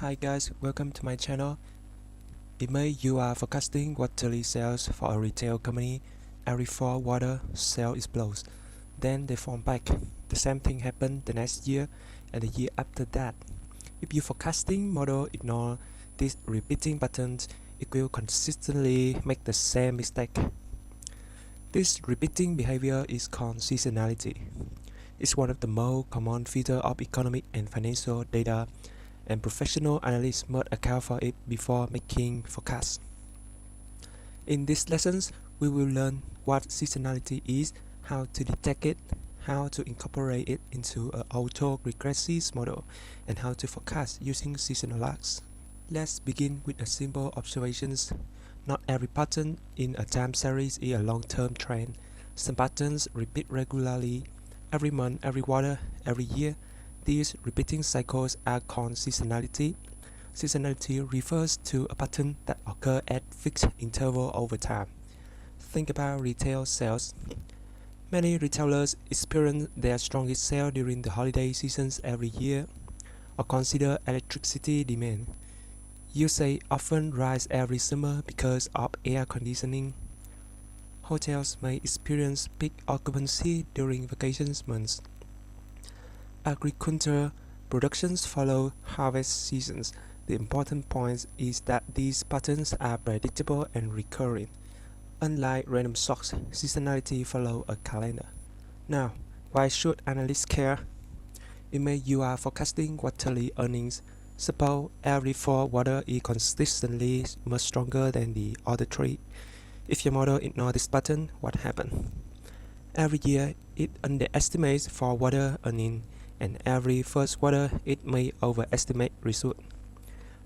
Hi guys, welcome to my channel. In May, you are forecasting quarterly sales for a retail company. Every fall water sale explodes. Then they fall back. The same thing happened the next year and the year after that. If your forecasting model ignore these repeating patterns, it will consistently make the same mistake. This repeating behavior is called seasonality. It's one of the most common features of economic and financial data, and professional analysts must account for it before making forecasts. In these lessons, we will learn what seasonality is, how to detect it, how to incorporate it into an auto-regressive model, and how to forecast using seasonal lags. Let's begin with a simple observation. Not every pattern in a time series is a long-term trend. Some patterns repeat regularly, every month, every quarter, every year. These repeating cycles are called seasonality. Seasonality refers to a pattern that occurs at fixed intervals over time. Think about retail sales. Many retailers experience their strongest sales during the holiday seasons every year. Or consider electricity demand. Usage often rises every summer because of air conditioning. Hotels may experience peak occupancy during vacation months. Agriculture productions follow harvest seasons. The important point is that these patterns are predictable and recurring. Unlike random shocks, seasonality follows a calendar. Now, why should analysts care? In May, you are forecasting quarterly earnings. Suppose every fall water is consistently much stronger than the other three. If your model ignores this pattern, what happens? Every year, it underestimates fall water earnings, and every first quarter, it may overestimate results.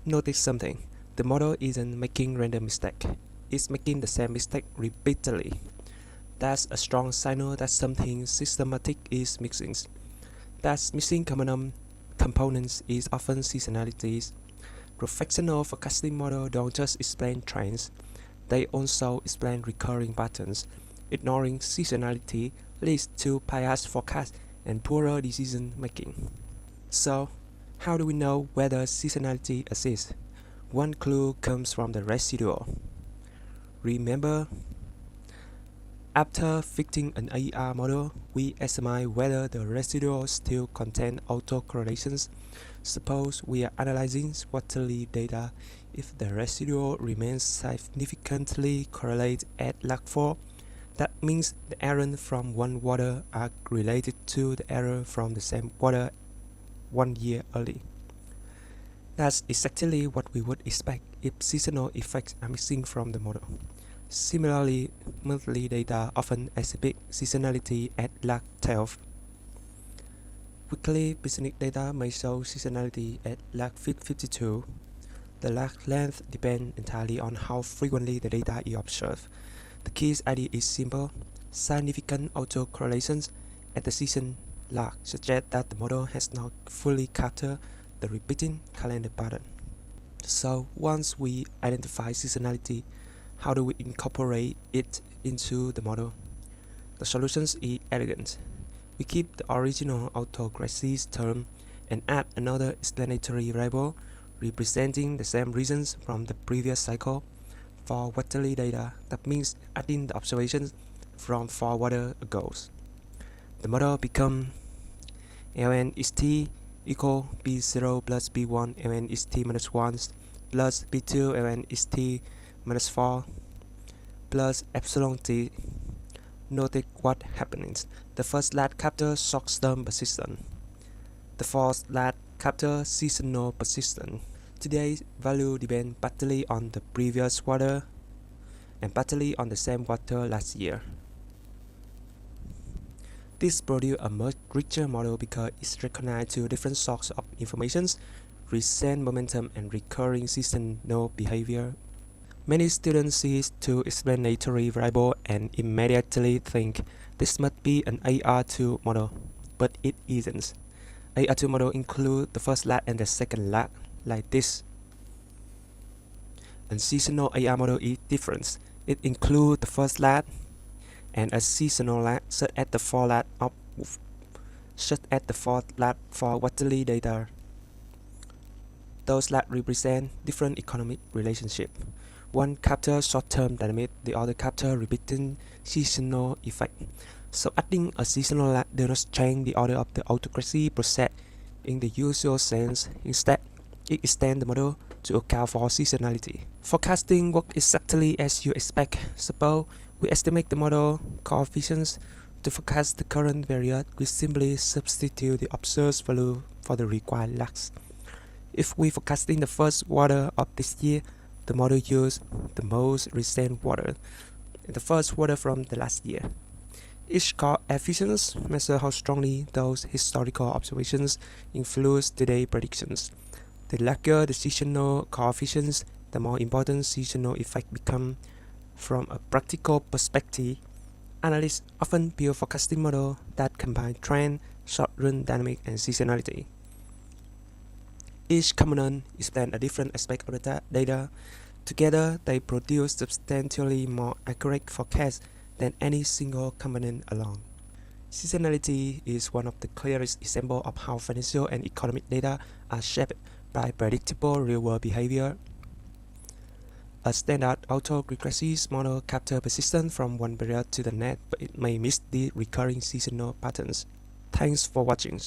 Notice something. The model isn't making random mistakes. It's making the same mistake repeatedly. That's a strong signal that something systematic is missing. That missing common components is often seasonalities. Professional forecasting models don't just explain trends, they also explain recurring patterns. Ignoring seasonality leads to biased forecasts and poorer decision making. So, how do we know whether seasonality exists? One clue comes from the residual. Remember, after fitting an AER model, we estimate whether the residual still contains autocorrelations. Suppose we are analyzing quarterly data. If the residual remains significantly correlated at lag 4, that means the error from one quarter are related to the error from the same quarter 1 year early. That's exactly what we would expect if seasonal effects are missing from the model. Similarly, monthly data often exhibit seasonality at lag 12. Weekly business data may show seasonality at lag 52. The lag length depends entirely on how frequently the data is observed. The key idea is simple. Significant autocorrelations at the season lag suggest that the model has not fully captured the repeating calendar pattern. So once we identify seasonality, how do we incorporate it into the model? The solution is elegant. We keep the original autocorrelations term and add another explanatory variable representing the same reasons from the previous cycle. For quarterly data, that means adding the observations from 4 quarters ago. The model becomes ln xt equal b0 plus b1 ln xt minus 1 plus b2 ln xt minus 4 plus epsilon t. Notice what happens. The first lat captures short-term persistence. The fourth lat captures seasonal persistence. Today's value depends partly on the previous quarter and partly on the same quarter last year. This produces a much richer model because it recognizes two different sources of information: recent momentum and recurring seasonal behavior. Many students see two explanatory variables and immediately think this must be an AR2 model, but it isn't. AR2 model includes the first lag and the second lag, like this. A seasonal AR model is different. It includes the first lag and a seasonal lag set at the fourth lag for quarterly data. those that represent different economic relationships. One captures short-term dynamic, the other captures repeating seasonal effect. So adding a seasonal lag does not change the order of the autocracy process in the usual sense. Instead, it extends the model to account for seasonality. Forecasting works exactly as you expect. Suppose we estimate the model coefficients to forecast the current period. We simply substitute the observed value for the required lags. If we forecasting the first quarter of this year, the model uses the most recent quarter, the first quarter from the last year. Each coefficient measures how strongly those historical observations influence today's predictions. The larger the seasonal coefficients, the more important seasonal effect become. From a practical perspective, analysts often build forecasting models that combine trend, short-run dynamic, and seasonality. Each component explains a different aspect of the data. Together, they produce substantially more accurate forecasts than any single component alone. Seasonality is one of the clearest examples of how financial and economic data are shaped by predictable real-world behavior. A standard autoregressive model captures persistence from one period to the next, but it may miss the recurring seasonal patterns. Thanks for watching.